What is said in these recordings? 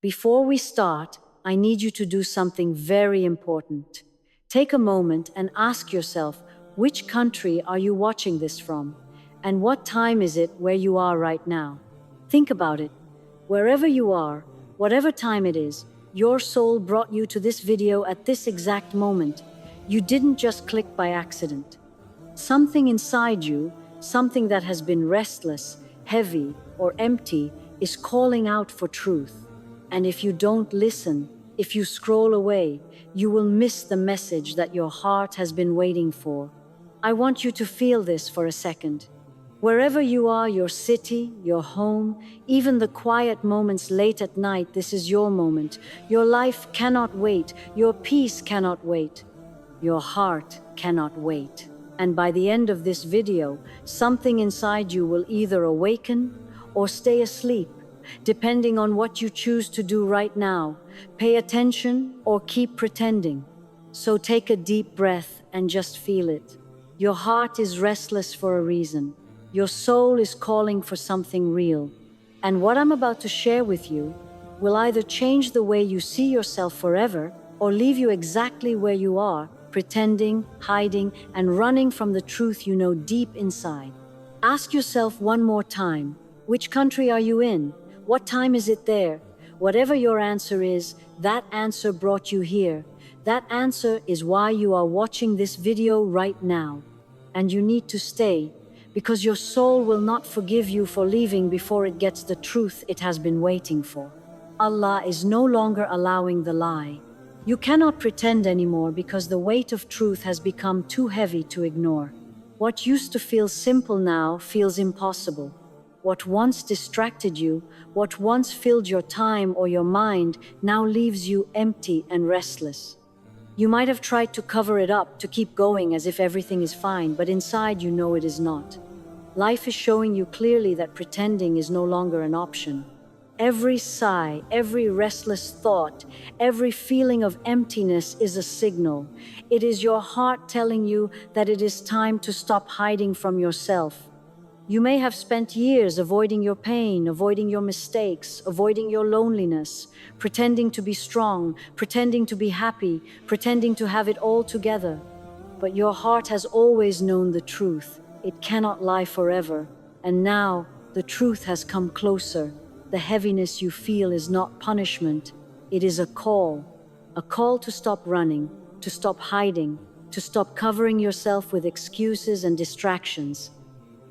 Before we start, I need you to do something very important. Take a moment and ask yourself, which country are you watching this from? And what time is it where you are right now? Think about it. Wherever you are, whatever time it is, your soul brought you to this video at this exact moment. You didn't just click by accident. Something inside you, something that has been restless, heavy, or empty, is calling out for truth. And if you don't listen, if you scroll away, you will miss the message that your heart has been waiting for. I want you to feel this for a second. Wherever you are, your city, your home, even the quiet moments late at night, this is your moment. Your life cannot wait. Your peace cannot wait. Your heart cannot wait. And by the end of this video, something inside you will either awaken or stay asleep, depending on what you choose to do right now. Pay attention or keep pretending. So take a deep breath and just feel it. Your heart is restless for a reason. Your soul is calling for something real. And what I'm about to share with you will either change the way you see yourself forever or leave you exactly where you are, pretending, hiding, and running from the truth you know deep inside. Ask yourself one more time, which country are you in? What time is it there? Whatever your answer is, that answer brought you here. That answer is why you are watching this video right now. And you need to stay, because your soul will not forgive you for leaving before it gets the truth it has been waiting for. Allah is no longer allowing the lie. You cannot pretend anymore because the weight of truth has become too heavy to ignore. What used to feel simple now feels impossible. What once distracted you, what once filled your time or your mind, now leaves you empty and restless. You might have tried to cover it up, to keep going as if everything is fine, but inside you know it is not. Life is showing you clearly that pretending is no longer an option. Every sigh, every restless thought, every feeling of emptiness is a signal. It is your heart telling you that it is time to stop hiding from yourself. You may have spent years avoiding your pain, avoiding your mistakes, avoiding your loneliness, pretending to be strong, pretending to be happy, pretending to have it all together. But your heart has always known the truth. It cannot lie forever. And now the truth has come closer. The heaviness you feel is not punishment. It is a call to stop running, to stop hiding, to stop covering yourself with excuses and distractions.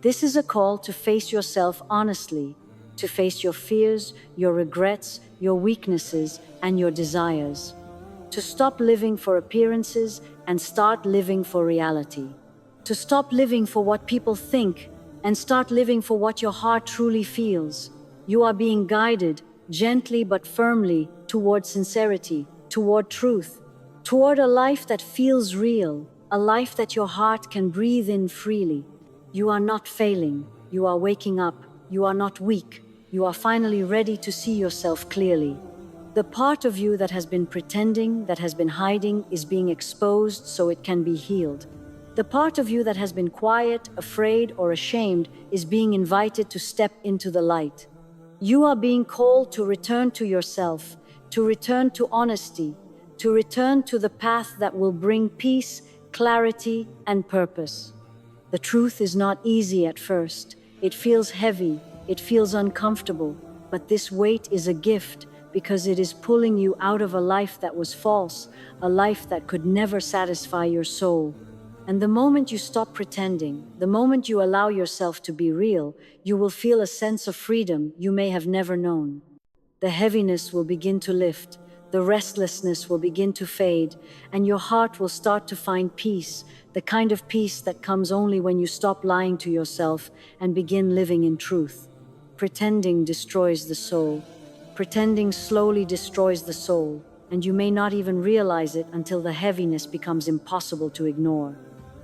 This is a call to face yourself honestly, to face your fears, your regrets, your weaknesses, and your desires. To stop living for appearances and start living for reality. To stop living for what people think and start living for what your heart truly feels. You are being guided, gently but firmly, toward sincerity, toward truth, toward a life that feels real, a life that your heart can breathe in freely. You are not failing, you are waking up, you are not weak, you are finally ready to see yourself clearly. The part of you that has been pretending, that has been hiding, is being exposed so it can be healed. The part of you that has been quiet, afraid, or ashamed is being invited to step into the light. You are being called to return to yourself, to return to honesty, to return to the path that will bring peace, clarity, and purpose. The truth is not easy at first. It feels heavy, it feels uncomfortable, but this weight is a gift because it is pulling you out of a life that was false, a life that could never satisfy your soul. And the moment you stop pretending, the moment you allow yourself to be real, you will feel a sense of freedom you may have never known. The heaviness will begin to lift, the restlessness will begin to fade, and your heart will start to find peace, the kind of peace that comes only when you stop lying to yourself and begin living in truth. Pretending destroys the soul. Pretending slowly destroys the soul, and you may not even realize it until the heaviness becomes impossible to ignore.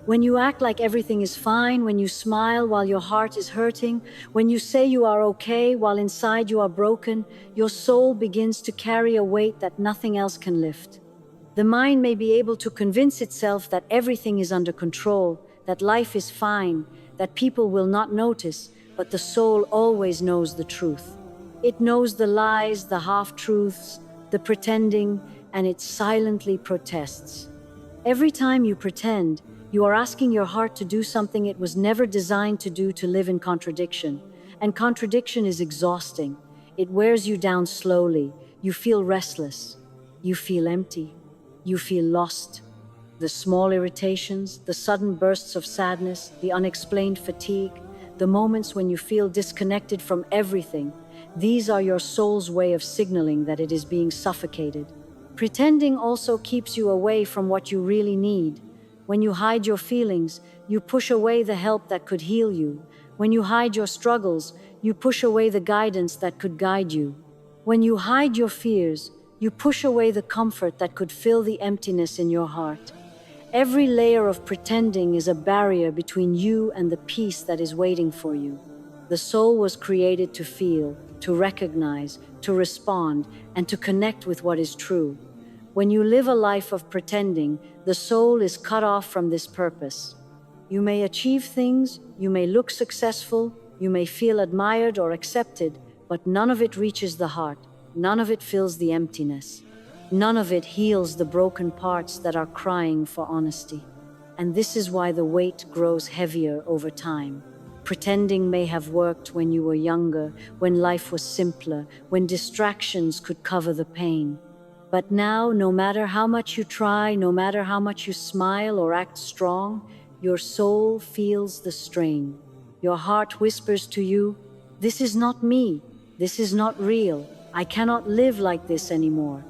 When you act like everything is fine, when you smile while your heart is hurting, when you say you are okay while inside you are broken, your soul begins to carry a weight that nothing else can lift. The mind may be able to convince itself that everything is under control, that life is fine, that people will not notice, but the soul always knows the truth. It knows the lies, the half-truths, the pretending, and it silently protests. Every time you pretend, you are asking your heart to do something it was never designed to do, to live in contradiction. And contradiction is exhausting. It wears you down slowly. You feel restless. You feel empty. You feel lost. The small irritations, the sudden bursts of sadness, the unexplained fatigue, the moments when you feel disconnected from everything, these are your soul's way of signaling that it is being suffocated. Pretending also keeps you away from what you really need. When you hide your feelings, you push away the help that could heal you. When you hide your struggles, you push away the guidance that could guide you. When you hide your fears, you push away the comfort that could fill the emptiness in your heart. Every layer of pretending is a barrier between you and the peace that is waiting for you. The soul was created to feel, to recognize, to respond, and to connect with what is true. When you live a life of pretending, the soul is cut off from this purpose. You may achieve things, you may look successful, you may feel admired or accepted, but none of it reaches the heart, none of it fills the emptiness. None of it heals the broken parts that are crying for honesty. And this is why the weight grows heavier over time. Pretending may have worked when you were younger, when life was simpler, when distractions could cover the pain. But now, no matter how much you try, no matter how much you smile or act strong, your soul feels the strain. Your heart whispers to you, "This is not me. This is not real. I cannot live like this anymore."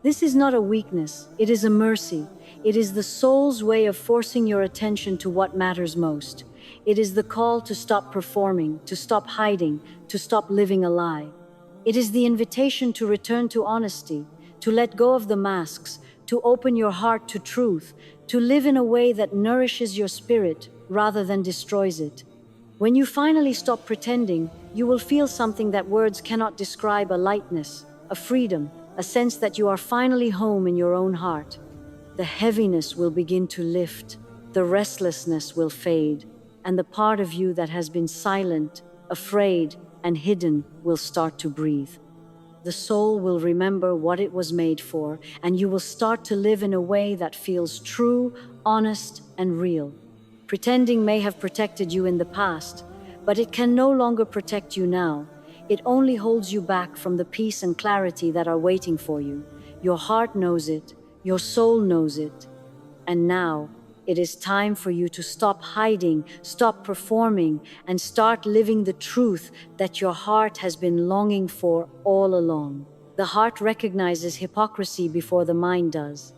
This is not a weakness, it is a mercy. It is the soul's way of forcing your attention to what matters most. It is the call to stop performing, to stop hiding, to stop living a lie. It is the invitation to return to honesty, to let go of the masks, to open your heart to truth, to live in a way that nourishes your spirit rather than destroys it. When you finally stop pretending, you will feel something that words cannot describe: a lightness, a freedom, a sense that you are finally home in your own heart. The heaviness will begin to lift, the restlessness will fade, and the part of you that has been silent, afraid, and hidden will start to breathe. The soul will remember what it was made for, and you will start to live in a way that feels true, honest, and real. Pretending may have protected you in the past, but it can no longer protect you now. It only holds you back from the peace and clarity that are waiting for you. Your heart knows it, your soul knows it. And now, it is time for you to stop hiding, stop performing, and start living the truth that your heart has been longing for all along. The heart recognizes hypocrisy before the mind does.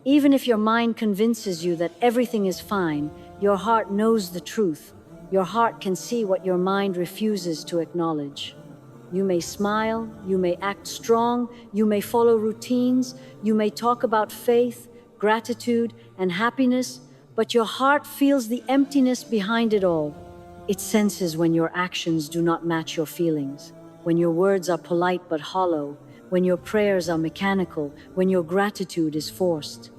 Even if your mind convinces you that everything is fine, your heart knows the truth. Your heart can see what your mind refuses to acknowledge. You may smile, you may act strong, you may follow routines, you may talk about faith, gratitude, and happiness, but your heart feels the emptiness behind it all. It senses when your actions do not match your feelings, when your words are polite but hollow, when your prayers are mechanical, when your gratitude is forced.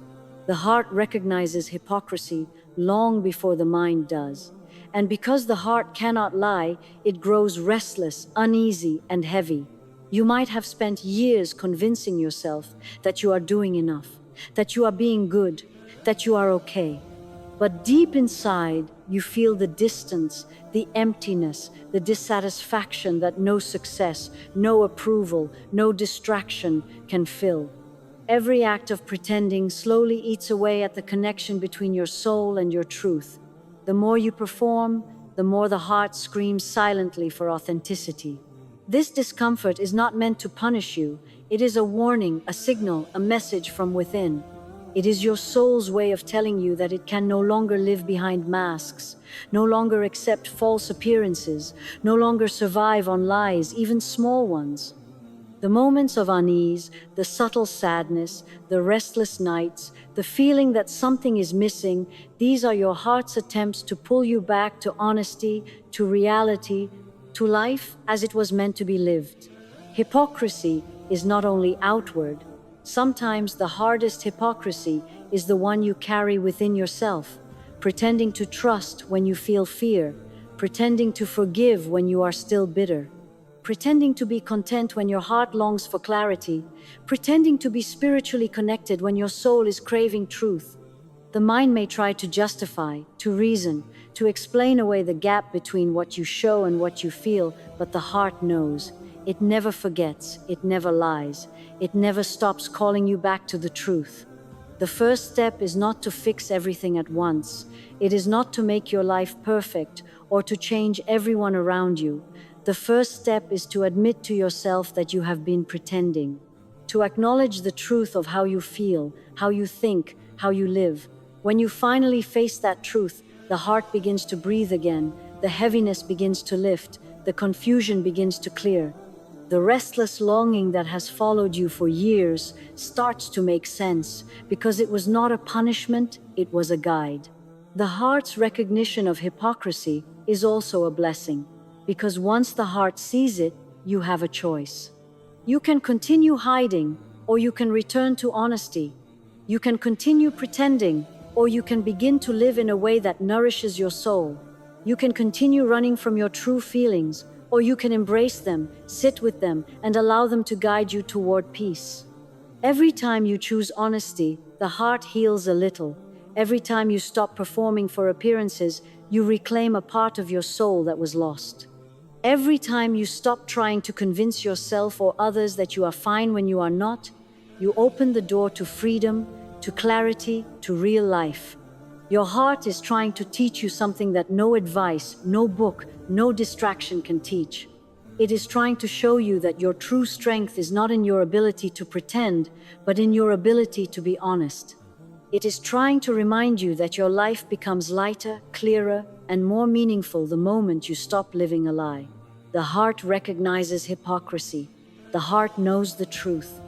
The heart recognizes hypocrisy long before the mind does. And because the heart cannot lie, it grows restless, uneasy, and heavy. You might have spent years convincing yourself that you are doing enough, that you are being good, that you are okay. But deep inside, you feel the distance, the emptiness, the dissatisfaction that no success, no approval, no distraction can fill. Every act of pretending slowly eats away at the connection between your soul and your truth. The more you perform, the more the heart screams silently for authenticity. This discomfort is not meant to punish you. It is a warning, a signal, a message from within. It is your soul's way of telling you that it can no longer live behind masks, no longer accept false appearances, no longer survive on lies, even small ones. The moments of unease, the subtle sadness, the restless nights, the feeling that something is missing, these are your heart's attempts to pull you back to honesty, to reality, to life as it was meant to be lived. Hypocrisy is not only outward. Sometimes the hardest hypocrisy is the one you carry within yourself, pretending to trust when you feel fear, pretending to forgive when you are still bitter. pretending to be content when your heart longs for clarity, pretending to be spiritually connected when your soul is craving truth. The mind may try to justify, to reason, to explain away the gap between what you show and what you feel, but the heart knows. It never forgets, it never lies, it never stops calling you back to the truth. The first step is not to fix everything at once. It is not to make your life perfect or to change everyone around you. The first step is to admit to yourself that you have been pretending, to acknowledge the truth of how you feel, how you think, how you live. When you finally face that truth, the heart begins to breathe again, the heaviness begins to lift, the confusion begins to clear. The restless longing that has followed you for years starts to make sense because it was not a punishment, it was a guide. The heart's recognition of hypocrisy is also a blessing because once the heart sees it, you have a choice. You can continue hiding or you can return to honesty. You can continue pretending or you can begin to live in a way that nourishes your soul. You can continue running from your true feelings, or you can embrace them, sit with them, and allow them to guide you toward peace. Every time you choose honesty, the heart heals a little. Every time you stop performing for appearances, you reclaim a part of your soul that was lost. Every time you stop trying to convince yourself or others that you are fine when you are not, you open the door to freedom, to clarity, to real life. Your heart is trying to teach you something that no advice, no book, no distraction can teach. It is trying to show you that your true strength is not in your ability to pretend, but in your ability to be honest. It is trying to remind you that your life becomes lighter, clearer, and more meaningful the moment you stop living a lie. The heart recognizes hypocrisy. The heart knows the truth.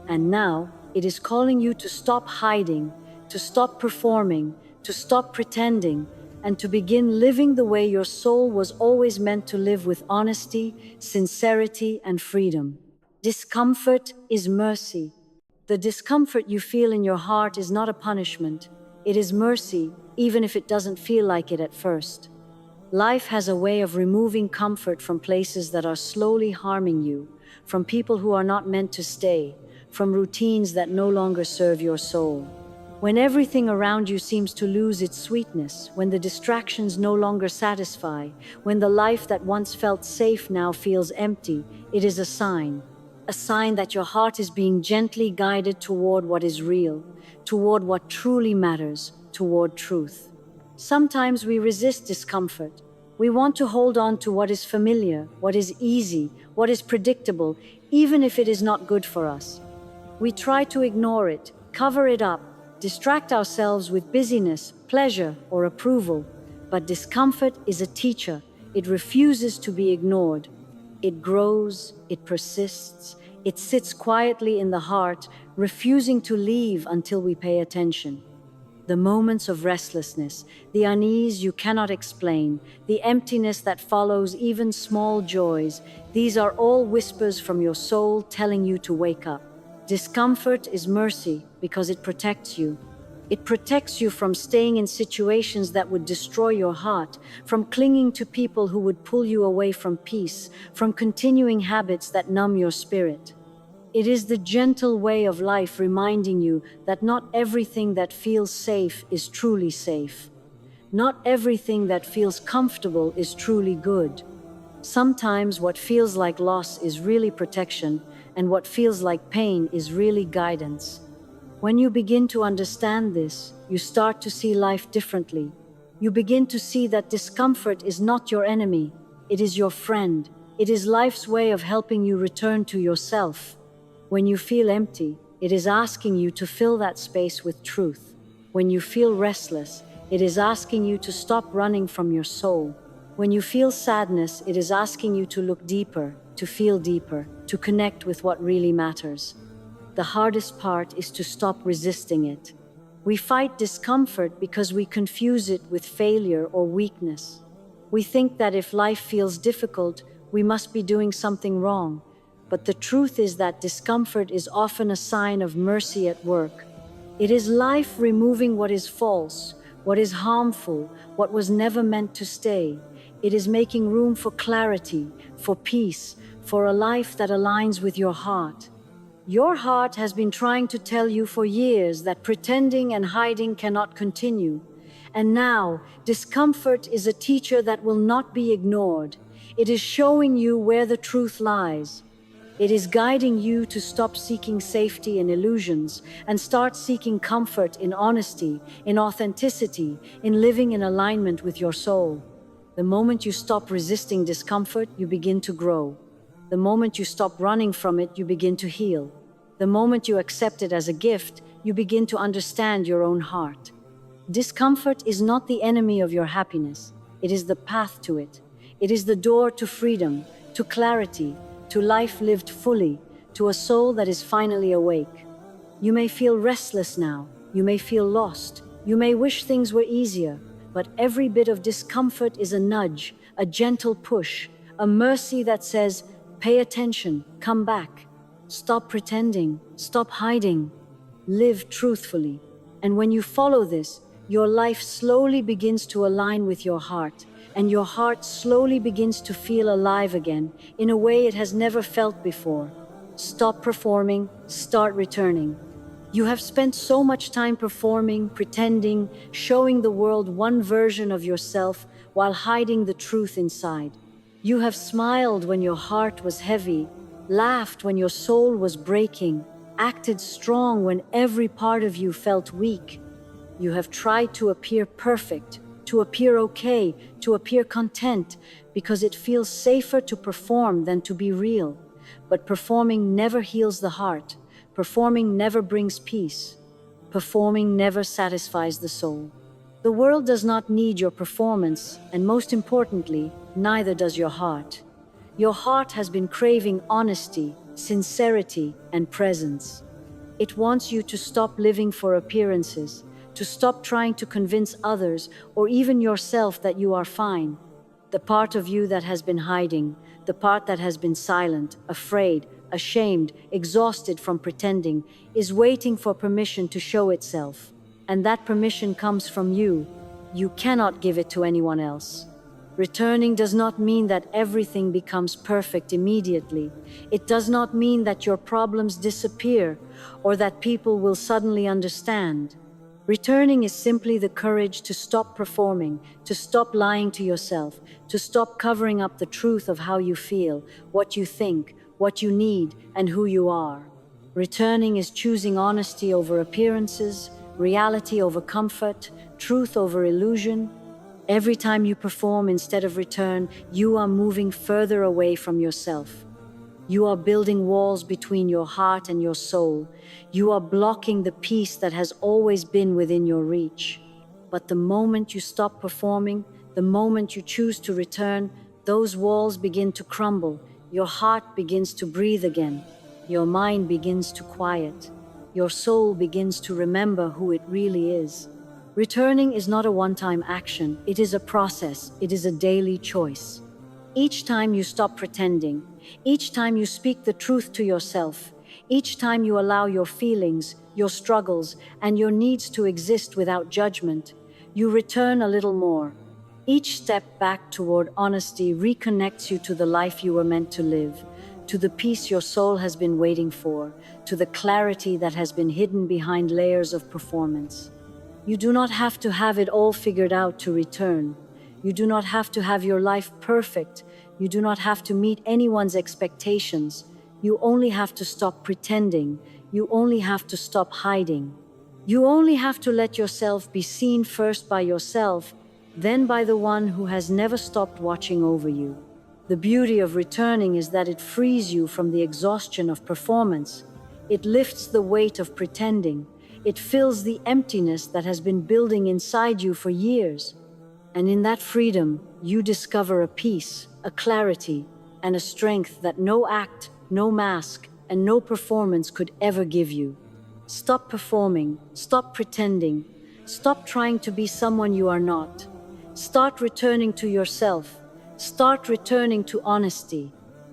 And now, it is calling you to stop hiding, to stop performing, to stop pretending, and to begin living the way your soul was always meant to live, with honesty, sincerity, and freedom. Discomfort is mercy. The discomfort you feel in your heart is not a punishment. It is mercy, even if it doesn't feel like it at first. Life has a way of removing comfort from places that are slowly harming you, from people who are not meant to stay, from routines that no longer serve your soul. When everything around you seems to lose its sweetness, when the distractions no longer satisfy, when the life that once felt safe now feels empty, it is a sign that your heart is being gently guided toward what is real, toward what truly matters, toward truth. Sometimes we resist discomfort. We want to hold on to what is familiar, what is easy, what is predictable, even if it is not good for us. We try to ignore it, cover it up, distract ourselves with busyness, pleasure, or approval. But discomfort is a teacher. It refuses to be ignored. It grows, it persists, it sits quietly in the heart, refusing to leave until we pay attention. The moments of restlessness, the unease you cannot explain, the emptiness that follows even small joys, these are all whispers from your soul telling you to wake up. Discomfort is mercy because it protects you. It protects you from staying in situations that would destroy your heart, from clinging to people who would pull you away from peace, from continuing habits that numb your spirit. It is the gentle way of life reminding you that not everything that feels safe is truly safe. Not everything that feels comfortable is truly good. Sometimes what feels like loss is really protection, and what feels like pain is really guidance. When you begin to understand this, you start to see life differently. You begin to see that discomfort is not your enemy, it is your friend. It is life's way of helping you return to yourself. When you feel empty, it is asking you to fill that space with truth. When you feel restless, it is asking you to stop running from your soul. When you feel sadness, it is asking you to look deeper, to feel deeper, to connect with what really matters. The hardest part is to stop resisting it. We fight discomfort because we confuse it with failure or weakness. We think that if life feels difficult, we must be doing something wrong. But the truth is that discomfort is often a sign of mercy at work. It is life removing what is false, what is harmful, what was never meant to stay. It is making room for clarity, for peace, for a life that aligns with your heart. Your heart has been trying to tell you for years that pretending and hiding cannot continue. And now, discomfort is a teacher that will not be ignored. It is showing you where the truth lies. It is guiding you to stop seeking safety in illusions and start seeking comfort in honesty, in authenticity, in living in alignment with your soul. The moment you stop resisting discomfort, you begin to grow. The moment you stop running from it, you begin to heal. The moment you accept it as a gift, you begin to understand your own heart. Discomfort is not the enemy of your happiness. It is the path to it. It is the door to freedom, to clarity, to life lived fully, to a soul that is finally awake. You may feel restless now. You may feel lost. You may wish things were easier. But every bit of discomfort is a nudge, a gentle push, a mercy that says, pay attention, come back. Stop pretending, stop hiding, live truthfully. And when you follow this, your life slowly begins to align with your heart, and your heart slowly begins to feel alive again in a way it has never felt before. Stop performing, start returning. You have spent so much time performing, pretending, showing the world one version of yourself while hiding the truth inside. You have smiled when your heart was heavy, laughed when your soul was breaking, acted strong when every part of you felt weak. You have tried to appear perfect, to appear okay, to appear content, because it feels safer to perform than to be real. But performing never heals the heart. Performing never brings peace. Performing never satisfies the soul. The world does not need your performance, and most importantly, neither does your heart. Your heart has been craving honesty, sincerity, and presence. It wants you to stop living for appearances, to stop trying to convince others or even yourself that you are fine. The part of you that has been hiding, the part that has been silent, afraid, ashamed, exhausted from pretending, is waiting for permission to show itself. And that permission comes from you. You cannot give it to anyone else. Returning does not mean that everything becomes perfect immediately. It does not mean that your problems disappear or that people will suddenly understand. Returning is simply the courage to stop performing, to stop lying to yourself, to stop covering up the truth of how you feel, what you think, what you need, and who you are. Returning is choosing honesty over appearances, reality over comfort, truth over illusion. Every time you perform instead of return, you are moving further away from yourself. You are building walls between your heart and your soul. You are blocking the peace that has always been within your reach. But the moment you stop performing, the moment you choose to return, those walls begin to crumble. Your heart begins to breathe again. Your mind begins to quiet. Your soul begins to remember who it really is. Returning is not a one-time action. It is a process. It is a daily choice. Each time you stop pretending, each time you speak the truth to yourself, each time you allow your feelings, your struggles, and your needs to exist without judgment, you return a little more. Each step back toward honesty reconnects you to the life you were meant to live, to the peace your soul has been waiting for, to the clarity that has been hidden behind layers of performance. You do not have to have it all figured out to return. You do not have to have your life perfect. You do not have to meet anyone's expectations. You only have to stop pretending. You only have to stop hiding. You only have to let yourself be seen first by yourself, then by the one who has never stopped watching over you. The beauty of returning is that it frees you from the exhaustion of performance. It lifts the weight of pretending. It fills the emptiness that has been building inside you for years. And in that freedom, you discover a peace, a clarity, and a strength that no act, no mask, and no performance could ever give you. Stop performing, stop pretending, stop trying to be someone you are not. Start returning to yourself. Start returning to honesty.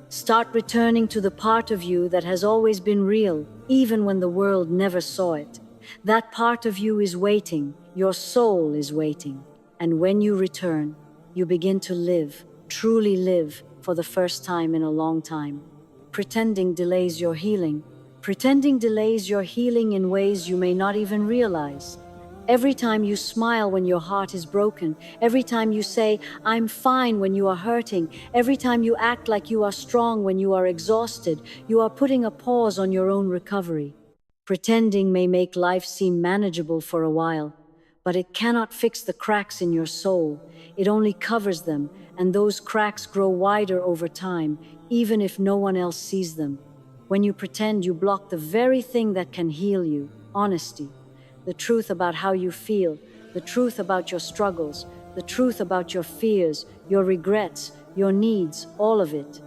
Start returning to the part of you that has always been real, even when the world never saw it. That part of you is waiting. Your soul is waiting. And when you return, you begin to live, truly live, for the first time in a long time. Pretending delays your healing. Pretending delays your healing in ways you may not even realize. Every time you smile when your heart is broken, every time you say, "I'm fine," when you are hurting, every time you act like you are strong when you are exhausted, you are putting a pause on your own recovery. Pretending may make life seem manageable for a while, but it cannot fix the cracks in your soul. It only covers them, and those cracks grow wider over time, even if no one else sees them. When you pretend, you block the very thing that can heal you: honesty. The truth about how you feel, the truth about your struggles, the truth about your fears, your regrets, your needs, all of it.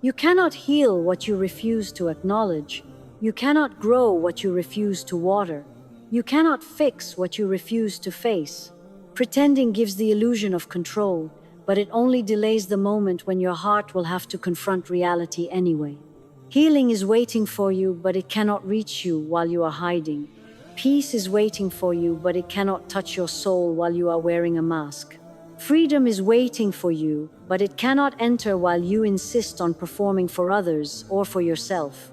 You cannot heal what you refuse to acknowledge. You cannot grow what you refuse to water. You cannot fix what you refuse to face. Pretending gives the illusion of control, but it only delays the moment when your heart will have to confront reality anyway. Healing is waiting for you, but it cannot reach you while you are hiding. Peace is waiting for you, but it cannot touch your soul while you are wearing a mask. Freedom is waiting for you, but it cannot enter while you insist on performing for others or for yourself.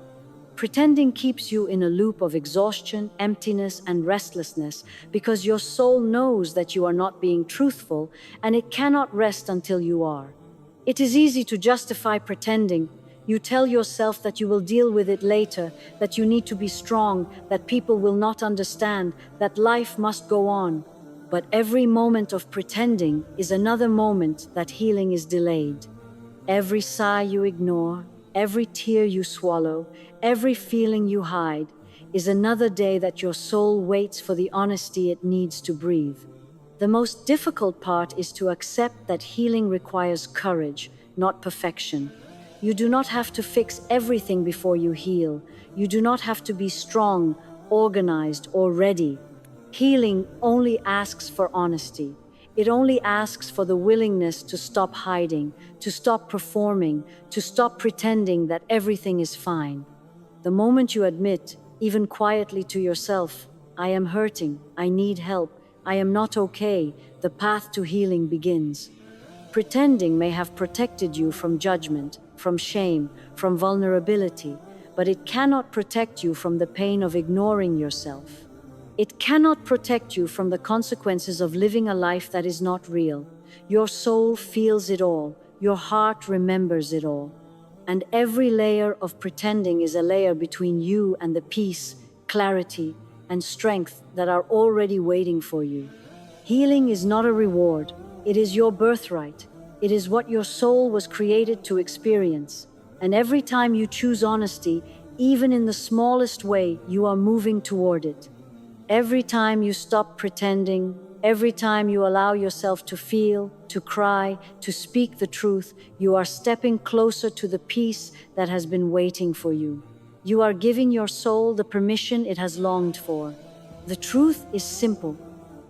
Pretending keeps you in a loop of exhaustion, emptiness, and restlessness because your soul knows that you are not being truthful, and it cannot rest until you are. It is easy to justify pretending. You tell yourself that you will deal with it later, that you need to be strong, that people will not understand, that life must go on. But every moment of pretending is another moment that healing is delayed. Every sigh you ignore, every tear you swallow, every feeling you hide, is another day that your soul waits for the honesty it needs to breathe. The most difficult part is to accept that healing requires courage, not perfection. You do not have to fix everything before you heal. You do not have to be strong, organized, or ready. Healing only asks for honesty. It only asks for the willingness to stop hiding, to stop performing, to stop pretending that everything is fine. The moment you admit, even quietly to yourself, "I am hurting, I need help, I am not okay," the path to healing begins. Pretending may have protected you from judgment, from shame, from vulnerability, but it cannot protect you from the pain of ignoring yourself. It cannot protect you from the consequences of living a life that is not real. Your soul feels it all, your heart remembers it all. And every layer of pretending is a layer between you and the peace, clarity, and strength that are already waiting for you. Healing is not a reward. It is your birthright. It is what your soul was created to experience. And every time you choose honesty, even in the smallest way, you are moving toward it. Every time you stop pretending, every time you allow yourself to feel, to cry, to speak the truth, you are stepping closer to the peace that has been waiting for you. You are giving your soul the permission it has longed for. The truth is simple.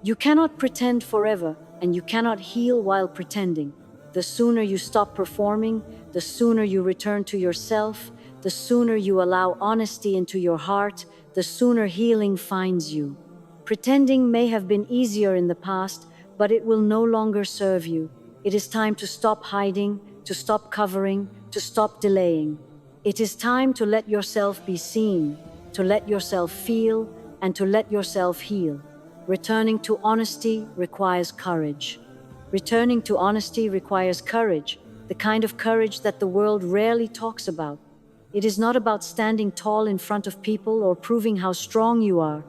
You cannot pretend forever, and you cannot heal while pretending. The sooner you stop performing, the sooner you return to yourself, the sooner you allow honesty into your heart, the sooner healing finds you. Pretending may have been easier in the past, but it will no longer serve you. It is time to stop hiding, to stop covering, to stop delaying. It is time to let yourself be seen, to let yourself feel, and to let yourself heal. Returning to honesty requires courage. Returning to honesty requires courage, the kind of courage that the world rarely talks about. It is not about standing tall in front of people or proving how strong you are.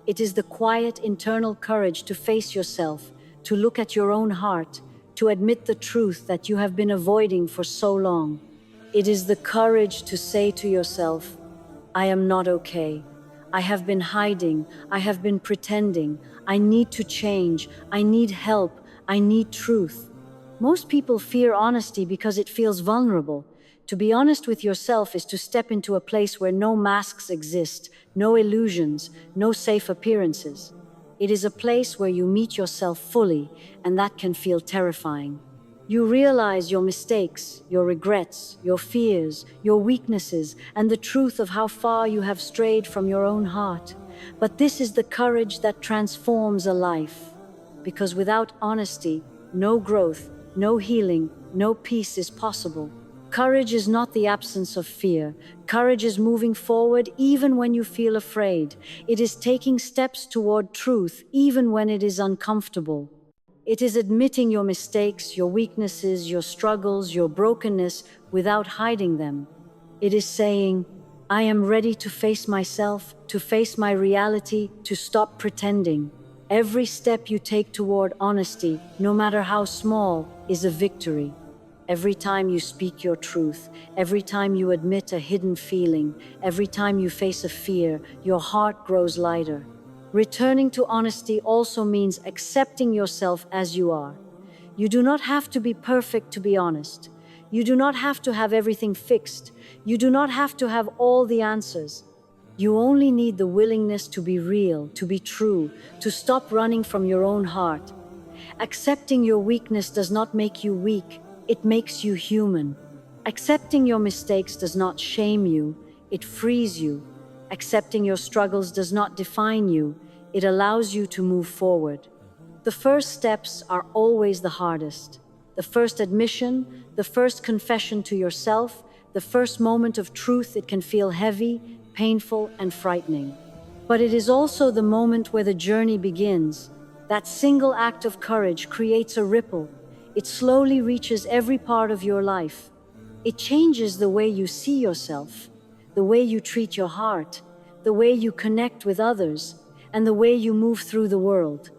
It is the quiet internal courage to face yourself, to look at your own heart, to admit the truth that you have been avoiding for so long. It is the courage to say to yourself, "I am not okay. I have been hiding. I have been pretending. I need to change. I need help. I need truth." Most people fear honesty because it feels vulnerable. To be honest with yourself is to step into a place where no masks exist, no illusions, no safe appearances. It is a place where you meet yourself fully, and that can feel terrifying. You realize your mistakes, your regrets, your fears, your weaknesses, and the truth of how far you have strayed from your own heart. But this is the courage that transforms a life. Because without honesty, no growth, no healing, no peace is possible. Courage is not the absence of fear. Courage is moving forward even when you feel afraid. It is taking steps toward truth even when it is uncomfortable. It is admitting your mistakes, your weaknesses, your struggles, your brokenness without hiding them. It is saying, I am ready to face myself, to face my reality, to stop pretending. Every step you take toward honesty, no matter how small, is a victory. Every time you speak your truth, every time you admit a hidden feeling, every time you face a fear, your heart grows lighter. Returning to honesty also means accepting yourself as you are. You do not have to be perfect to be honest. You do not have to have everything fixed. You do not have to have all the answers. You only need the willingness to be real, to be true, to stop running from your own heart. Accepting your weakness does not make you weak, it makes you human. Accepting your mistakes does not shame you, it frees you. Accepting your struggles does not define you, it allows you to move forward. The first steps are always the hardest. The first admission, the first confession to yourself, the first moment of truth, it can feel heavy, painful, and frightening. But it is also the moment where the journey begins. That single act of courage creates a ripple. It slowly reaches every part of your life. It changes the way you see yourself, the way you treat your heart, the way you connect with others, and the way you move through the world.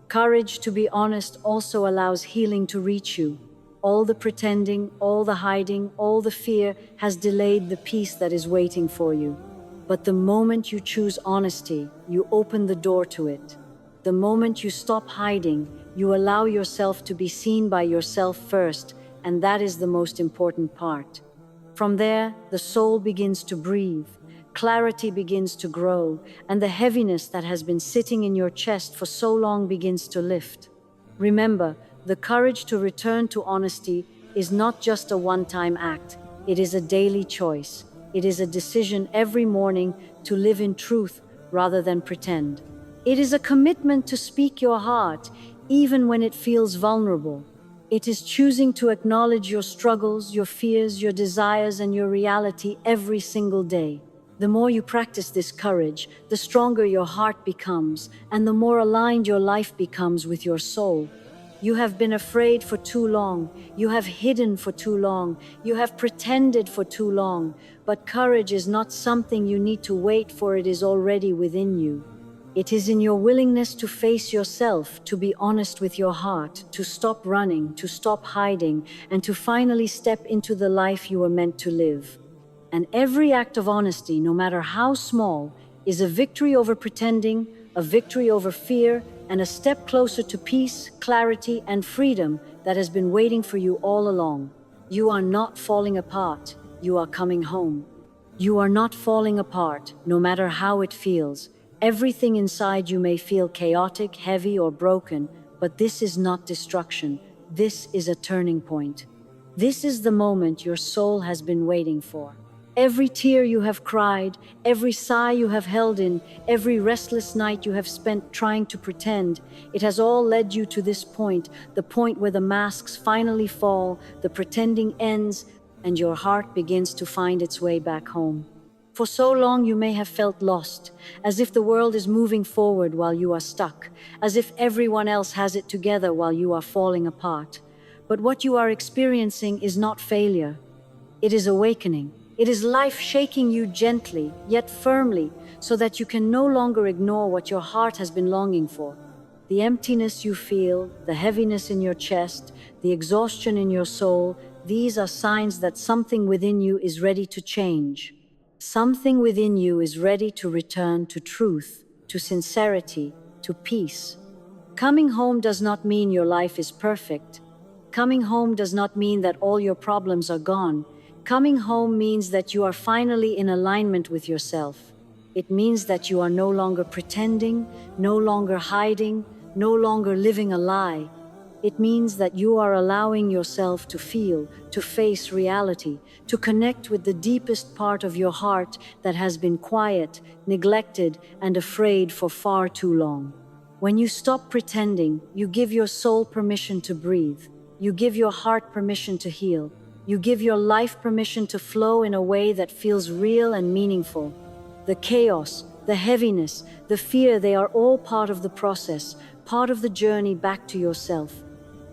Courage to be honest also allows healing to reach you. All the pretending, all the hiding, all the fear has delayed the peace that is waiting for you. But the moment you choose honesty, you open the door to it. The moment you stop hiding, you allow yourself to be seen by yourself first, and that is the most important part. From there, the soul begins to breathe, clarity begins to grow, and the heaviness that has been sitting in your chest for so long begins to lift. Remember, the courage to return to honesty is not just a one-time act, it is a daily choice. It is a decision every morning to live in truth rather than pretend. It is a commitment to speak your heart, even when it feels vulnerable. It is choosing to acknowledge your struggles, your fears, your desires, and your reality every single day. The more you practice this courage, the stronger your heart becomes, and the more aligned your life becomes with your soul. You have been afraid for too long, you have hidden for too long, you have pretended for too long, but courage is not something you need to wait for, it is already within you. It is in your willingness to face yourself, to be honest with your heart, to stop running, to stop hiding, and to finally step into the life you were meant to live. And every act of honesty, no matter how small, is a victory over pretending, a victory over fear, and a step closer to peace, clarity, and freedom that has been waiting for you all along. You are not falling apart, you are coming home. You are not falling apart, no matter how it feels. Everything inside you may feel chaotic, heavy, or broken, but this is not destruction. This is a turning point. This is the moment your soul has been waiting for. Every tear you have cried, every sigh you have held in, every restless night you have spent trying to pretend, it has all led you to this point, the point where the masks finally fall, the pretending ends, and your heart begins to find its way back home. For so long you may have felt lost, as if the world is moving forward while you are stuck, as if everyone else has it together while you are falling apart. But what you are experiencing is not failure. It is awakening. It is life shaking you gently, yet firmly, so that you can no longer ignore what your heart has been longing for. The emptiness you feel, the heaviness in your chest, the exhaustion in your soul, these are signs that something within you is ready to change. Something within you is ready to return to truth, to sincerity, to peace. Coming home does not mean your life is perfect. Coming home does not mean that all your problems are gone. Coming home means that you are finally in alignment with yourself. It means that you are no longer pretending, no longer hiding, no longer living a lie. It means that you are allowing yourself to feel, to face reality, to connect with the deepest part of your heart that has been quiet, neglected, and afraid for far too long. When you stop pretending, you give your soul permission to breathe. You give your heart permission to heal. You give your life permission to flow in a way that feels real and meaningful. The chaos, the heaviness, the fear, they are all part of the process, part of the journey back to yourself.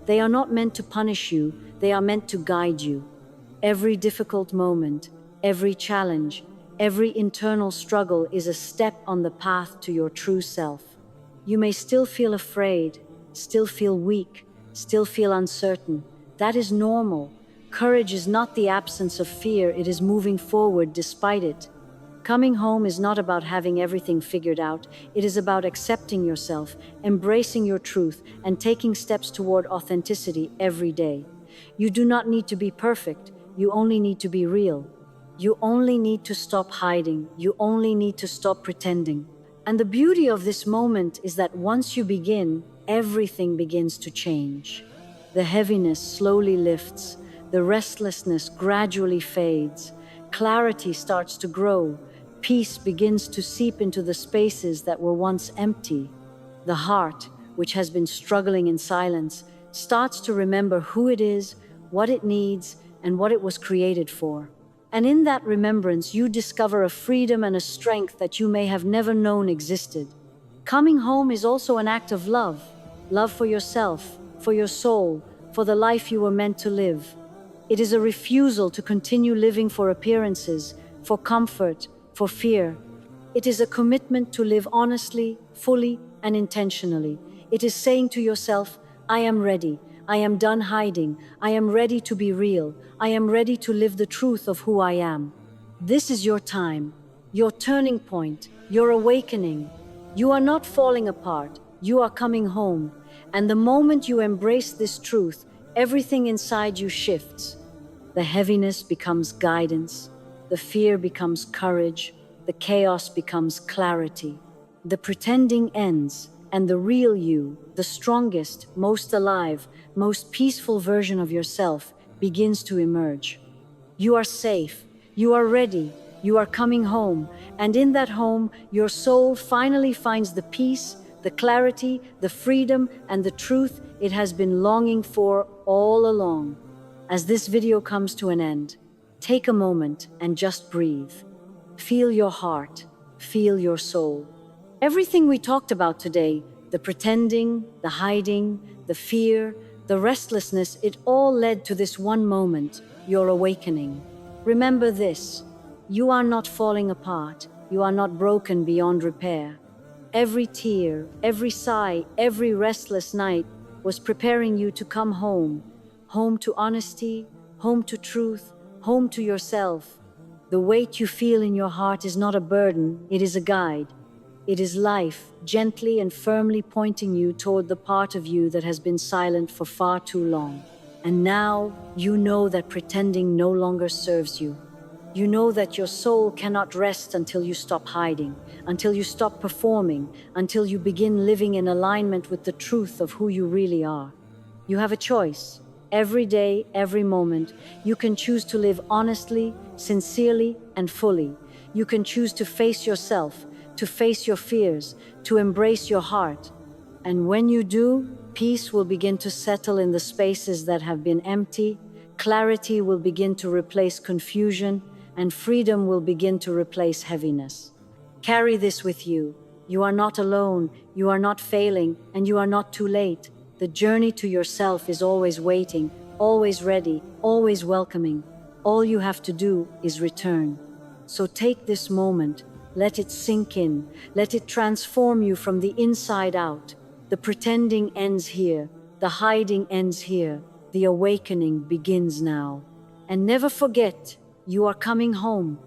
They are not meant to punish you, they are meant to guide you. Every difficult moment, every challenge, every internal struggle is a step on the path to your true self. You may still feel afraid, still feel weak, still feel uncertain. That is normal. Courage is not the absence of fear, it is moving forward despite it. Coming home is not about having everything figured out, it is about accepting yourself, embracing your truth, and taking steps toward authenticity every day. You do not need to be perfect, you only need to be real. You only need to stop hiding, you only need to stop pretending. And the beauty of this moment is that once you begin, everything begins to change. The heaviness slowly lifts, the restlessness gradually fades, clarity starts to grow, peace begins to seep into the spaces that were once empty. The heart, which has been struggling in silence, starts to remember who it is, what it needs, and what it was created for. And in that remembrance, you discover a freedom and a strength that you may have never known existed. Coming home is also an act of love. Love for yourself, for your soul, for the life you were meant to live. It is a refusal to continue living for appearances, for comfort, for fear. It is a commitment to live honestly, fully, and intentionally. It is saying to yourself, I am ready. I am done hiding. I am ready to be real. I am ready to live the truth of who I am. This is your time, your turning point, your awakening. You are not falling apart. You are coming home. And the moment you embrace this truth, everything inside you shifts. The heaviness becomes guidance. The fear becomes courage. The chaos becomes clarity. The pretending ends, and the real you, the strongest, most alive, most peaceful version of yourself, begins to emerge. You are safe, you are ready, you are coming home, and in that home, your soul finally finds the peace, the clarity, the freedom, and the truth it has been longing for all along. As this video comes to an end, take a moment and just breathe. Feel your heart, feel your soul. Everything we talked about today, the pretending, the hiding, the fear, the restlessness, it all led to this one moment, your awakening. Remember this, you are not falling apart, you are not broken beyond repair. Every tear, every sigh, every restless night was preparing you to come home, home to honesty, home to truth, home to yourself. The weight you feel in your heart is not a burden, it is a guide. It is life, gently and firmly pointing you toward the part of you that has been silent for far too long. And now you know that pretending no longer serves you. You know that your soul cannot rest until you stop hiding, until you stop performing, until you begin living in alignment with the truth of who you really are. You have a choice. Every day, every moment, you can choose to live honestly, sincerely, and fully. You can choose to face yourself, to face your fears, to embrace your heart. And when you do, peace will begin to settle in the spaces that have been empty, clarity will begin to replace confusion, and freedom will begin to replace heaviness. Carry this with you. You are not alone, you are not failing, and you are not too late. The journey to yourself is always waiting, always ready, always welcoming. All you have to do is return. So take this moment, let it sink in, let it transform you from the inside out. The pretending ends here, the hiding ends here, the awakening begins now. And never forget, you are coming home.